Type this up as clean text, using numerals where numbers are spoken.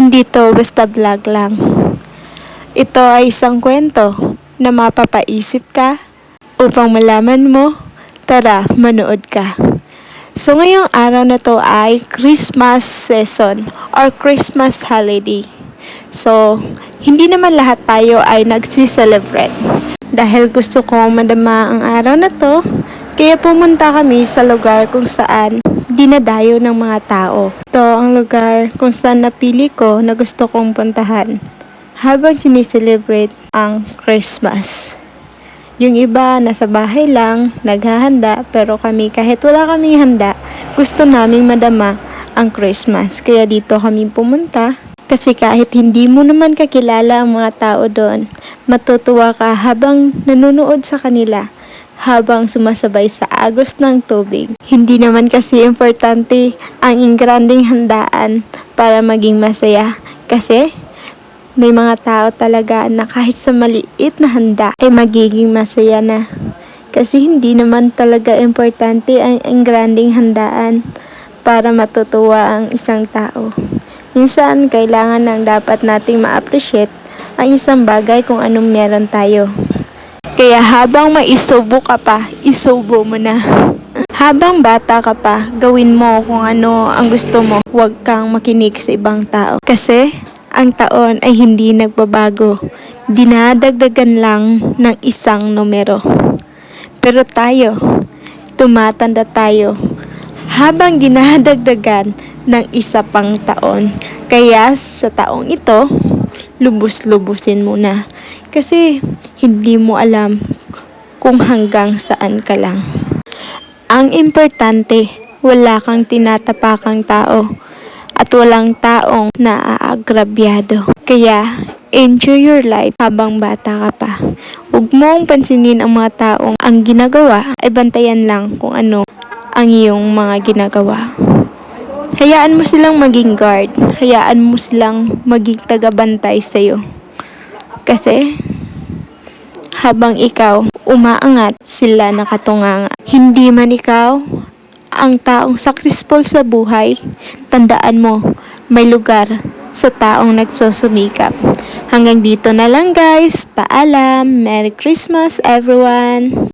Hindi to basta vlog lang. Ito ay isang kwento na mapapaisip ka upang malaman mo. Tara, manood ka. So ngayong araw na to ay Christmas season or Christmas holiday. So, hindi naman lahat tayo ay nagsi-celebrate. Dahil gusto ko madama ang araw na to, kaya pumunta kami sa lugar kung saan dinadayo ng mga tao. Ito ang lugar kung saan napili ko na gusto kong puntahan habang sineselebrate ang Christmas. Yung iba nasa bahay lang, naghahanda, pero kami kahit wala kaming handa, gusto naming madama ang Christmas. Kaya dito kami pumunta. Kasi kahit hindi mo naman kakilala ang mga tao doon, matutuwa ka habang nanonood sa kanila, habang sumasabay sa agos ng tubig. Hindi naman kasi importante ang ingranding handaan para maging masaya. Kasi may mga tao talaga na kahit sa maliit na handa ay magiging masaya na. Kasi hindi naman talaga importante ang ingranding handaan para matutuwa ang isang tao. Minsan, kailangan lang dapat nating ma-appreciate ang isang bagay kung anong meron tayo. Kaya habang maisubo ka pa, isubo mo na. Habang bata ka pa, gawin mo kung ano ang gusto mo. Huwag kang makinig sa ibang tao. Kasi, ang taon ay hindi nagbabago. Dinadagdagan lang ng isang numero. Pero tayo, tumatanda tayo habang dinadagdagan ng isa pang taon. Kaya sa taong ito, lubos-lubusin mo na. Kasi hindi mo alam kung hanggang saan ka lang. Ang importante, wala kang tinatapakang tao at walang taong naaagrabyado. Kaya enjoy your life habang bata ka pa. Huwag mong pansinin ang mga taong ang ginagawa ay bantayan lang kung ano ang iyong mga ginagawa. Hayaan mo silang maging guard. Hayaan mo silang maging tagabantay sa'yo. Kasi, habang ikaw umaangat, sila nakatunganga. Hindi man ikaw ang taong successful sa buhay, tandaan mo, may lugar sa taong nagsusumikap. Hanggang dito na lang guys. Paalam. Merry Christmas everyone.